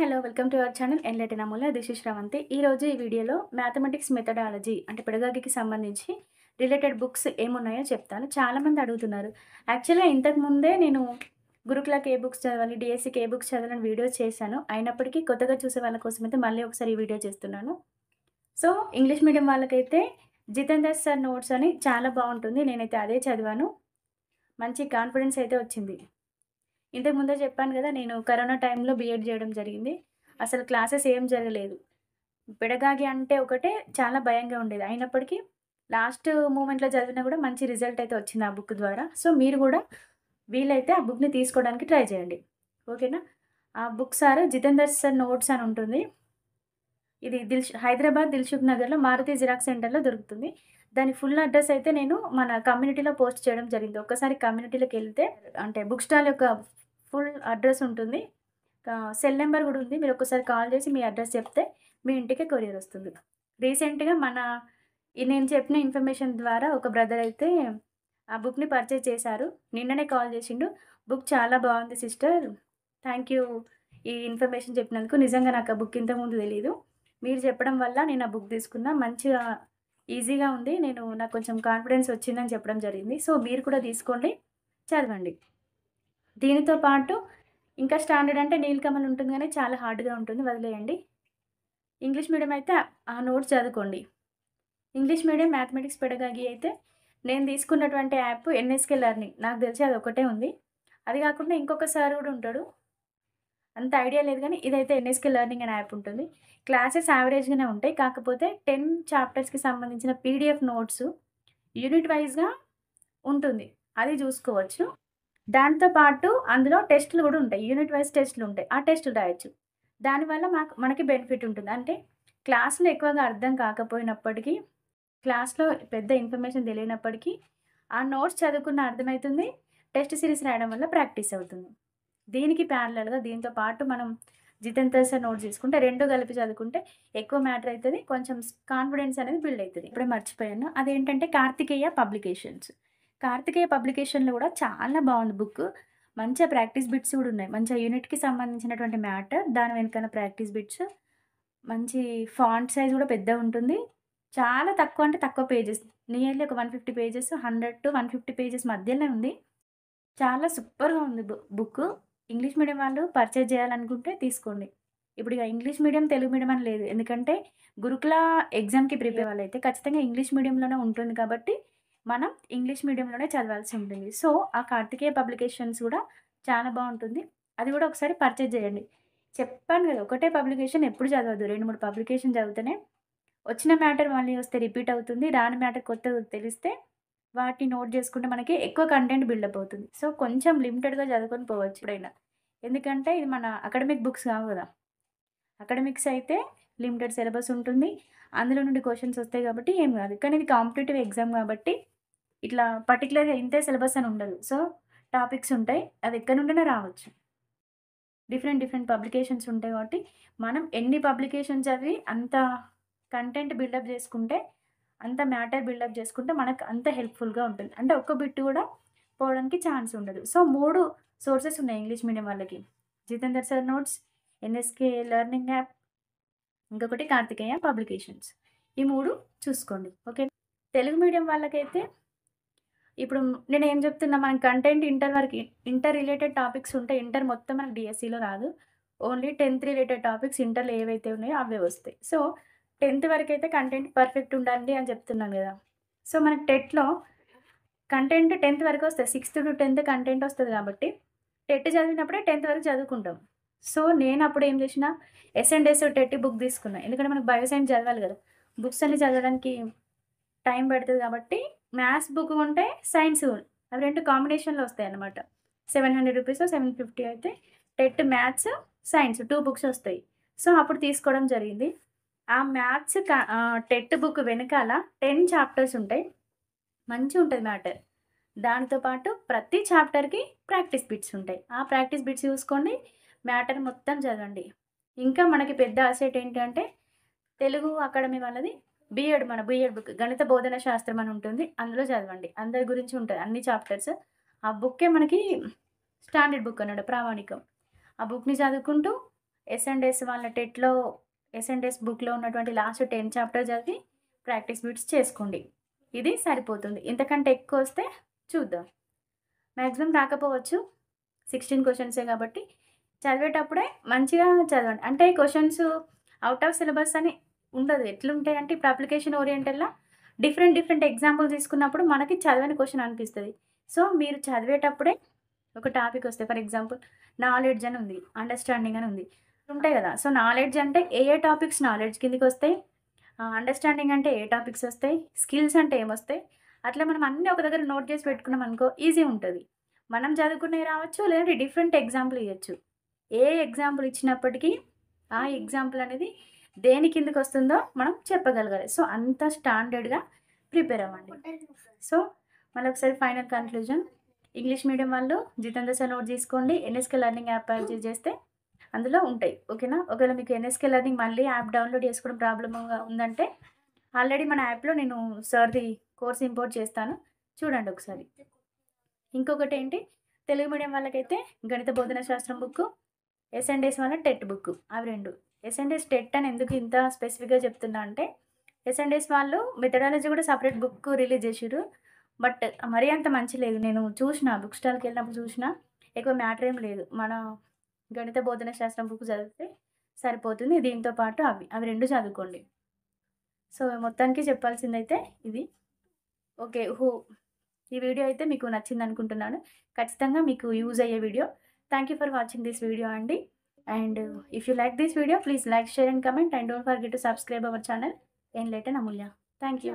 Hello welcome to our channel Enlighten Amulya this is Sravanthi. ఈరోజు ఈ వీడియోలో మ్యాథమెటిక్స్ మెథడాలజీ అంటే పెడగాగికి సంబంధించి రిలేటెడ్ బుక్స్ ఏమున్నాయో చెప్తాను. చాలామంది అడుగుతున్నారు. యాక్చువల్‌గా ఇంతకుముందే నేను గురుకులకి ఏ బుక్స్ చదవాలి, డిఎస్సికి ఏ బుక్స్ చదవాలని వీడియోస్ చేశాను. అయినప్పటికీ కొత్తగా చూసే వాళ్ళ కోసమైతే మళ్ళీ ఒకసారి ఈ వీడియో చేస్తున్నాను. సో, ఇంగ్లీష్ మీడియం వాళ్ళకైతే జితేందర్ సార్ నోట్స్ అని చాలా బావుంటుంది. నేనైతే అదే చదివాను. మంచి కాన్ఫిడెన్స్ అయితే వచ్చింది. ఇంతకు ముందే చెప్పాను గదా! నేను కరోనా టైంలో బీఎడ్ జేయడం జరిగింది. అసలు క్లాసెస్ ఏం జరగలేదు. పెడగాగి అంటే ఒకటే చాలా భయంగా ఉండేది. అయినప్పటికీ లాస్ట్ మూమెంట్‌లో చదివినా గూడా మంచి రిజల్ట్ అయితే వచ్చింది ఆ బుక్ ద్వారా. సో, మీరు గూడా వీలైతే ఆ బుక్‌ని తీసుకోవడానికి ట్రై చేయండి. ఓకేనా? ఆ book sir Jitender sir notes అని ఉంటుంది. ఇది హైదరాబాద్ దిల్‌సుఖ్ నగర్‌లో మారుతి జిరాక్స్ సెంటర్‌లో దొరుకుతుంది. దాని ఫుల్ అడ్రెస్ అయితే నేను మన కమ్యూనిటీలో పోస్ట్ చేయడం జరిగింది. ఒక్కసారి కమ్యూనిటీలోకెళ్తే అంటే బుక్ స్టాల్ యొక్క ఫుల్ అడ్రెస్ ఉంటుంది. సెల్ నంబర్ గూడా ఉంది. మీరు ఒక్కసారి కాల్ చేసి మీ అడ్రెస్ చెప్తే మీ ఇంటికే కొరియర్ వస్తుంది. రీసెంట్‌గా నేను చెప్పిన ఇన్ఫర్మేషన్ ద్వారా ఒక బ్రదర్ అయితే ఆ బుక్‌ని పర్చేజ్ చేశారు. నిన్ననే కాల్ చేసిండు. బుక్ చాలా బాగుంది సిస్టర్. థాంక్ యూ ఈ ఇన్ఫర్మేషన్ చెప్పినందుకు. నిజంగా నాకు ఆ బుక్ ఇంతకుముందు తెలీదు. మీరు చెప్పడం వల్ల నేను ఆ బుక్ తీసుకున్నా. మంచిగా ఈజీగా ఉంది. నాకు కొంచెం కాన్ఫిడెన్స్ వచ్చిందని చెప్పడం జరిగింది. సో, మీరు కూడా తీసుకోండి. చదవండి. దీనితో పాటు ఇంకా స్టాండర్డ్ అంటే నీలకమల్ ఉంటుంది గానీ చాలా హార్డ్‌గా ఉంటుంది. వదిలేయండి. ఇంగ్లీష్ మీడియం అయితే ఆ నోట్స్ చదువుకోండి. ఇంగ్లీష్ మీడియం మ్యాథమెటిక్స్ పెడగాగి అయితే నేను తీసుకున్నటువంటి యాప్ ఎన్ఎస్‌కే లెర్నింగ్. నాకు తెలిసి అదొక్కటే ఉంది. అది కాకుండా ఇంకొక సార్ గూడా ఉంటాడు. అంత ఐడియా లేదు గానీ ఇదైతే ఎన్ఎస్‌కే లెర్నింగ్ అనే యాప్ ఉంటుంది. క్లాసెస్ యావరేజ్‌గానే ఉంటాయి. కాకపోతే 10 చాప్టర్స్‌కి సంబంధించిన పీడీఎఫ్ నోట్స్ యూనిట్ వైస్‌గా ఉంటుంది. అది చూసుకోవచ్చు. దాంతో పాటు అందులో టెస్ట్‌లు గూడా ఉంటాయి. యూనిట్ వైస్ టెస్ట్‌లు ఉంటాయి. ఆ టెస్ట్‌లు రాయొచ్చు. దానివల్ల మనకి బెనిఫిట్ ఉంటుంది. అంటే క్లాస్‌లో ఎక్కువగా అర్థం కాకపోయినప్పటికీ, క్లాస్‌లో పెద్ద ఇన్ఫర్మేషన్ తెలియనప్పటికీ, ఆ నోట్స్ చదువుకున్న అర్థమైతుంది. టెస్ట్ సిరీస్ రాయడం వల్ల ప్రాక్టీస్ అవుతుంది. దీనికి ప్యారలల్‌గా దీంతో పాటు మనం జితేందర్ సార్ నోట్స్ తీసుకుంటే 2 కలిపి చదువుకుంటే ఎక్కువ మ్యాటర్ అయితది. కొంచెం కాన్ఫిడెన్స్ అనేది బిల్డ్ అయితది. ఇప్పుడే మర్చిపోయాను. అదేంటంటే కార్తికేయ పబ్లికేషన్స్. కార్తికేయ పబ్లికేషన్‌లో గూడా చాలా బావుంది బుక్కు. మంచిగా ప్రాక్టీస్ బిట్స్ గూడా ఉన్నాయి. మంచిగా యూనిట్‌కి సంబంధించినటువంటి మ్యాటర్, దాని వెనకాల ప్రాక్టీస్ బిట్స్, మంచి ఫాంట్ సైజ్ గూడా పెద్దగుంటుంది. చాలా తక్కువ అంటే తక్కువ పేజెస్. నియర్లీ ఒక 150 పేజెస్, 100-150 పేజెస్ మధ్యలోనే ఉంది. చాలా సూపర్‌గా ఉంది బుక్కు. ఇంగ్లీష్ మీడియం వాళ్ళు పర్చేజ్ చేయాలనుకుంటే తీసుకోండి. ఇప్పుడు ఇగ ఇంగ్లీష్ మీడియం, తెలుగు మీడియం అని లేదు. ఎందుకంటే గురుకుల ఎగ్జామ్‌కి ప్రిపేర్ వాళ్ళైతే ఖచ్చితంగా ఇంగ్లీష్ మీడియంలోనే ఉంటుంది కాబట్టి, మనం ఇంగ్లీష్ మీడియంలోనే చదవాల్సి ఉంటుంది. సో, ఆ కార్తికేయ పబ్లికేషన్స్ గూడా చాలా బావుంటుంది. అది గూడా ఒకసారి పర్చేజ్ చేయండి. చెప్పాను గదా! ఒకటే పబ్లికేషన్ ఎప్పుడు చదవద్దు. 2, 3 పబ్లికేషన్ చదివితేనే వచ్చిన మ్యాటర్ మళ్ళీ వస్తే రిపీట్ అవుతుంది. రాని మ్యాటర్ కొత్తది తెలిస్తే వాటిని నోట్ చేసుకుంటే మనకి ఎక్కువ కంటెంట్ బిల్డప్ అవుతుంది. సో, కొంచెం లిమిటెడ్‌గా చదువుకొని పోవచ్చు ఎప్పుడైనా. ఎందుకంటే ఇది మన అకాడమిక్ బుక్స్ కావు గదా! అకాడమిక్స్ అయితే లిమిటెడ్ సిలబస్ ఉంటుంది. అందులో నుండి క్వెషన్స్ వస్తాయి కాబట్టి ఏం గాదు. కానీ ఇది కాంపిటీటివ్ ఎగ్జామ్ గాబట్టి ఇట్లా పర్టిక్యులర్‌గా ఇంతే సిలబస్ అని ఉండదు. సో, టాపిక్స్ ఉంటాయి. అది ఎక్కడి నుండైనా రావచ్చు. డిఫరెంట్ పబ్లికేషన్స్ ఉంటాయి కాబట్టి, మనం ఎన్ని పబ్లికేషన్స్ చదివి అంత కంటెంట్ బిల్డప్ జేసుకుంటే, అంత మ్యాటర్ బిల్డప్ జేసుకుంటే మనకు అంత హెల్ప్‌ఫుల్‌గా ఉంటుంది. అంటే ఒక్క బిట్ గూడా పోవడానికి ఛాన్స్ ఉండదు. సో, 3 సోర్సెస్ ఉన్నాయి ఇంగ్లీష్ మీడియం వాళ్ళకి. Jitender sir notes, NSK learning app, ఇంకొకటి కార్తికేయ పబ్లికేషన్స్. ఈ 3 చూసుకోండి. ఓకే. తెలుగు మీడియం వాళ్ళకైతే ఇప్పుడు నేనేం జెప్తున్నా మనకి కంటెంట్ ఇంటర్ రిలేటెడ్ టాపిక్స్ ఉంటాయి. ఇంటర్ మొత్తం మనకు డీఎస్సీలో రాదు. ఓన్లీ 10థ్ రిలేటెడ్ టాపిక్స్ ఇంటర్‌లో ఏవైతే ఉన్నాయో అవే వస్తాయి. సో, 10థ్ వరకైతే కంటెంట్ పర్ఫెక్ట్ ఉండాలి అని చెప్తున్నాను గదా! సో, మనకు టెట్‌లో కంటెంట్ 10థ్ వరకే వస్తది. 6-10థ్ కంటెంట్ వస్తది గాబట్టి, టెట్ చదివినప్పుడే 10థ్ వరకు చదువుకుంటాం. సో, నేనప్పుడు ఏం జేసినా ఎస్&ఎస్ టెట్ బుక్ తీసుకున్నా. ఎందుకంటే మనకు బయో సైన్స్ చదవాలి గదా! బుక్స్ అన్ని చదవడానికి టైం పడతది కాబట్టి, మ్యాథ్స్ బుక్ కొంటే సైన్స్ అవి 2 కాంబినేషన్‌లో వస్తాయన్నమాట. రూ. 750 అయితే మ్యాథ్స్, సైన్స్ 2 బుక్స్ వస్తాయి. సో, అప్పుడు తీసుకోవడం జరిగింది. ఆ టెట్ బుక్ వెనకాల 10 చాప్టర్స్ ఉంటాయి. మంచిగుంటది మ్యాటర్. దానితో పాటు ప్రతి చాప్టర్‌కి ప్రాక్టీస్ బిట్స్ ఉంటాయి. ఆ ప్రాక్టీస్ బిట్స్ చూసుకోండి. మ్యాటర్ మొత్తం చదవండి. ఇంకా మనకి పెద్ద అసెట్ ఏంటంటే తెలుగు అకాడమీ వాళ్ళది మన బీఎడ్ బుక్ గణిత బోధన శాస్త్రం అని ఉంటుంది. అందులో చదవండి. అందరి గురించి ఉంటది. అన్ని చాప్టర్స్. ఆ బుక్కే మనకి స్టాండర్డ్ బుక్ అన్నమాట ప్రామాణికం. ఆ బుక్‌ని చదువుకుంటూ ఎస్&ఎస్ వాళ్ళ టెట్‌లో ఎస్&ఎస్ బుక్‌లో ఉన్నటువంటి లాస్ట్ 10 చాప్టర్ చదివి ప్రాక్టీస్ బిట్స్ చేసుకోండి. ఇది సరిపోతుంది. ఇంతకంటే ఎక్కువొస్తే చూద్దాం. మాక్సిమం రాకపోవచ్చు. 16 క్వెషన్సే కాబట్టి చదివేటప్పుడే మంచిగా చదవండి. అంటే క్వెషన్స్ ఔట్ ఆఫ్ సిలబస్ అని ఉండదు. ఎట్లుంటాయంటే ఇప్పుడు అప్లికేషన్ ఓరియెంటెడ్‌లా డిఫరెంట్ ఎగ్జాంపుల్ తీసుకున్నప్పుడు మనకి చదవని క్వెషన్ అనిపిస్తది. సో, మీరు చదివేటప్పుడే ఒక టాపిక్ వస్తే ఫర్ ఎగ్జాంపుల్ నాలెడ్జ్ అని ఉంది. అండర్‌స్టాండింగ్ అని ఉంది. ఉంటాయి గదా! సో, నాలెడ్జ్ అంటే ఏ టాపిక్స్ నాలెడ్జ్ కిందకొస్తాయి? అండర్‌స్టాండింగ్ అంటే ఏ టాపిక్స్ వస్తాయి? స్కిల్స్ అంటే ఏమొస్తాయి? అట్లా మనం అన్నీ ఒక దగ్గర నోట్ చేసి పెట్టుకున్నామనుకో ఈజీ ఉంటది. మనం చదువుకున్నయి రావచ్చు. లేదంటే డిఫరెంట్ ఎగ్జాంపుల్ ఇయొచ్చు. ఏ ఎగ్జాంపుల్ ఇచ్చినప్పటికీ ఆ ఎగ్జాంపుల్ అనేది దేని కిందకొస్తుందో మనం చెప్పగలగాలి. సో, అంత స్టాండర్డ్‌గా ప్రిపేర్ అవ్వండి. సో, మళ్ళొకసారి ఫైనల్ కన్క్లూజన్ ఇంగ్లీష్ మీడియం వాళ్ళు జితేంద్ర సార్ నోట్ తీసుకోండి. ఎన్ఎస్‌కే లెర్నింగ్ యాప్ పర్చేజ్ చేస్తే అందులో ఉంటాయి. ఓకేనా? ఒకవేళ మీకు ఎన్ఎస్‌కే లెర్నింగ్ మళ్ళీ యాప్ డౌన్‌లోడ్ చేసుకోవడం ప్రాబ్లమ్‌గా ఉందంటే ఆల్రెడీ మన యాప్‌లో నేను సార్‌ది కోర్స్ ఇంపోర్ట్ చేస్తాను. చూడండి ఒకసారి. ఇంకొకటేంటి తెలుగు మీడియం వాళ్ళకైతే గణిత బోధన శాస్త్రం బుక్కు, ఎస్&ఎస్ వాళ్ళ టెట్ బుక్కు అవి 2. ఎస్&ఎస్ టెట్ అని ఎందుకు ఇంత స్పెసిఫిక్‌గా చెప్తున్నా అంటే ఎస్&ఎస్ వాళ్ళు మెథడాలజీ కూడా సెపరేట్ బుక్ రిలీజ్ చేషిర్రు. బట్ మరీ అంత మంచి లేదు. నేను చూషిన బుక్ స్టాల్‌కెళ్ళినప్పుడు చూషిన. ఎక్కువ మ్యాటర్ ఏం లేదు. మన గణిత బోధన శాస్త్రం బుక్ చదివితే సరిపోతుంది. దీంతో పాటు అవి 2 చదువుకోండి. సో, మొత్తానికి చెప్పాల్సిందైతే ఇది. ఓకే. ఈ వీడియో అయితే మీకు నచ్చిందనుకుంటున్నాను. ఖచ్చితంగా మీకు యూజ్ అయ్యే వీడియో. Thank you for watching this video అండి. And if you like this video please like, share and comment and don't forget to subscribe our channel Enlighten Amulya. Thank you.